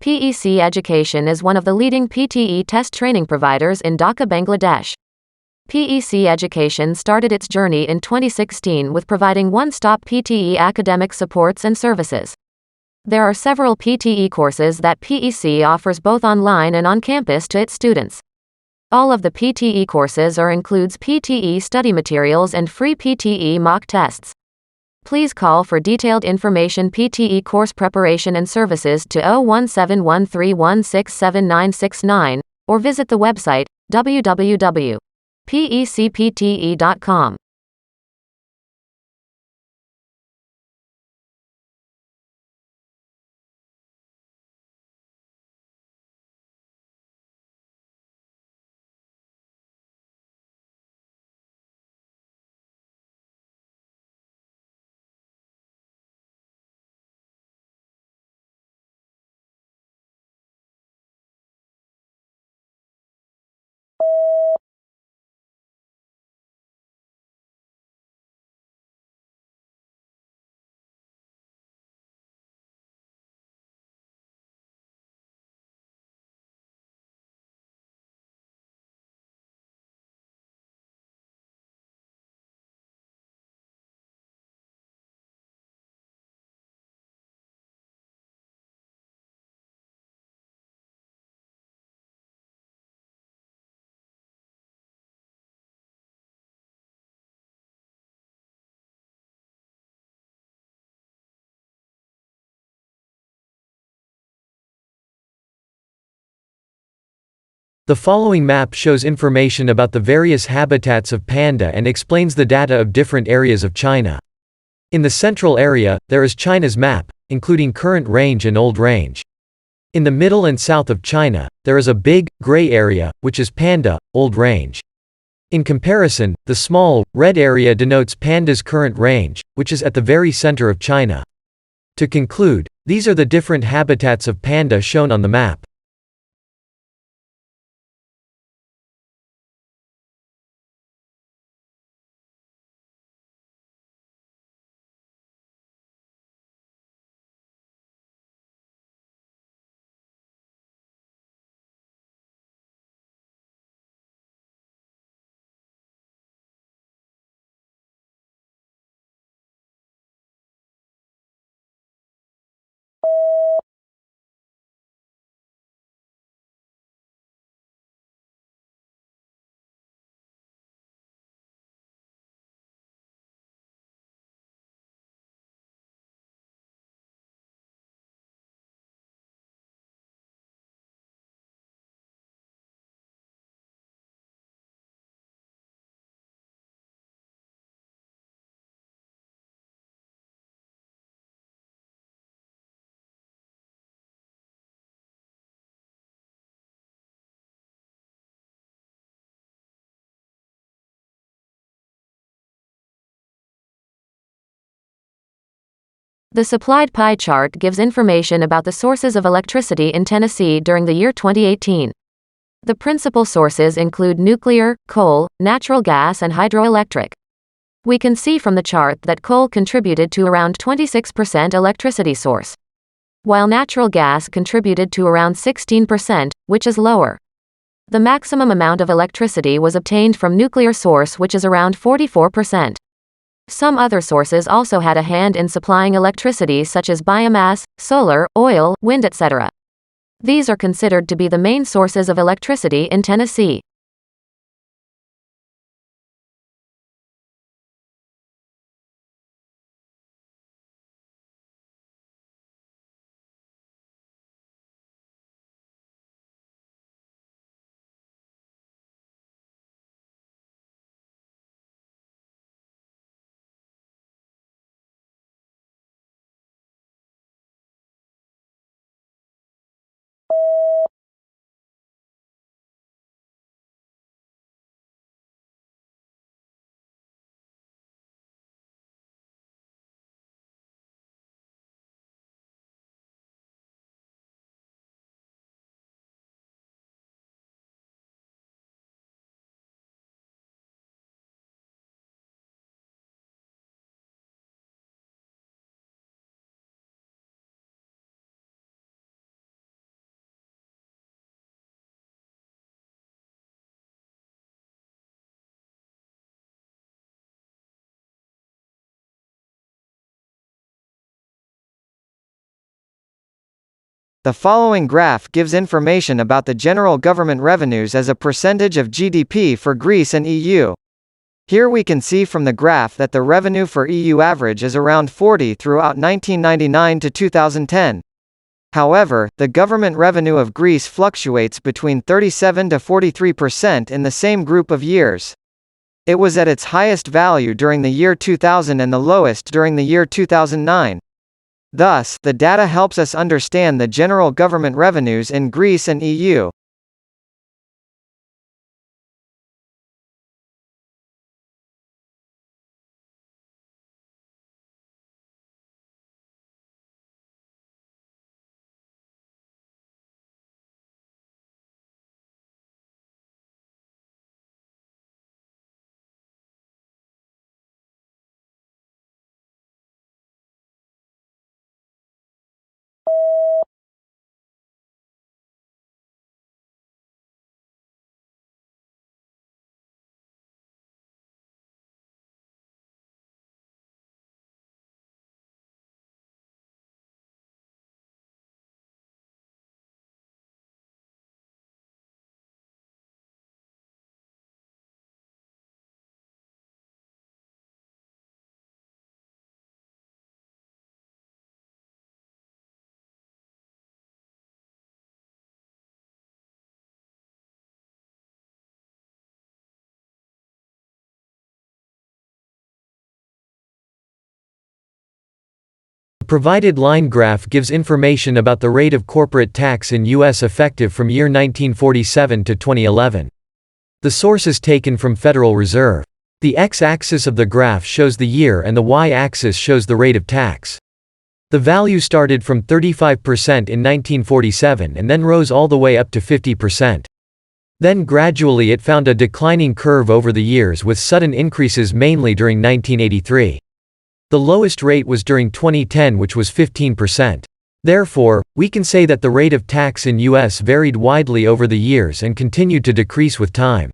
PEC Education is one of the leading PTE test training providers in Dhaka, Bangladesh. PEC Education started its journey in 2016 with providing one-stop PTE academic supports and services. There are several PTE courses that PEC offers both online and on campus to its students. All of the PTE courses includes PTE study materials and free PTE mock tests. Please call for detailed information PTE course preparation and services to 01713167969 or visit the website www.pecpte.com. The following map shows information about the various habitats of panda and explains the data of different areas of China. In the central area, there is China's map, including current range and old range. In the middle and south of China, there is a big, gray area, which is panda, old range. In comparison, the small, red area denotes panda's current range, which is at the very center of China. To conclude, these are the different habitats of panda shown on the map. The supplied pie chart gives information about the sources of electricity in Tennessee during the year 2018. The principal sources include nuclear, coal, natural gas and hydroelectric. We can see from the chart that coal contributed to around 26% electricity source, while natural gas contributed to around 16%, which is lower. The maximum amount of electricity was obtained from nuclear source, which is around 44%. Some other sources also had a hand in supplying electricity, such as biomass, solar, oil, wind, etc. These are considered to be the main sources of electricity in Tennessee. The following graph gives information about the general government revenues as a percentage of GDP for Greece and EU. Here we can see from the graph that the revenue for EU average is around 40 throughout 1999 to 2010. However, the government revenue of Greece fluctuates between 37 to 43% in the same group of years. It was at its highest value during the year 2000 and the lowest during the year 2009. Thus, the data helps us understand the general government revenues in Greece and EU. The provided line graph gives information about the rate of corporate tax in U.S. effective from year 1947 to 2011. The source is taken from Federal Reserve. The x-axis of the graph shows the year and the y-axis shows the rate of tax. The value started from 35% in 1947 and then rose all the way up to 50%. Then gradually it found a declining curve over the years with sudden increases mainly during 1983. The lowest rate was during 2010, which was 15%. Therefore, we can say that the rate of tax in U.S. varied widely over the years and continued to decrease with time.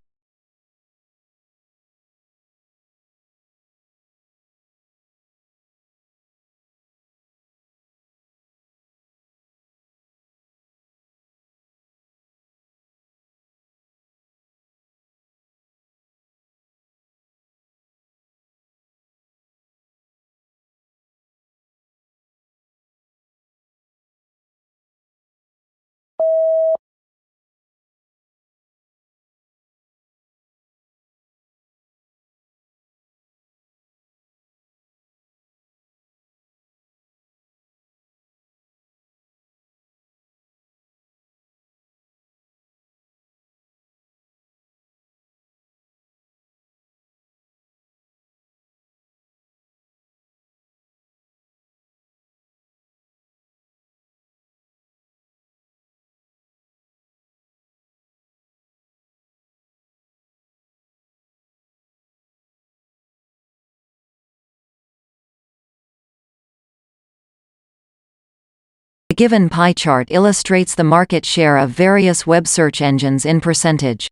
The given pie chart illustrates the market share of various web search engines in percentage.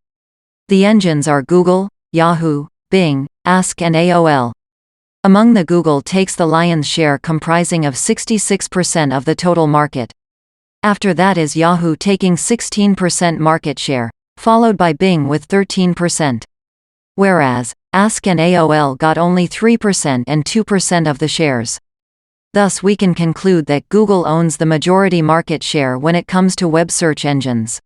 The engines are Google, Yahoo, Bing, Ask and AOL. Among the Google takes the lion's share comprising of 66% of the total market. After that is Yahoo taking 16% market share, followed by Bing with 13%. Whereas, Ask and AOL got only 3% and 2% of the shares. Thus we can conclude that Google owns the majority market share when it comes to web search engines.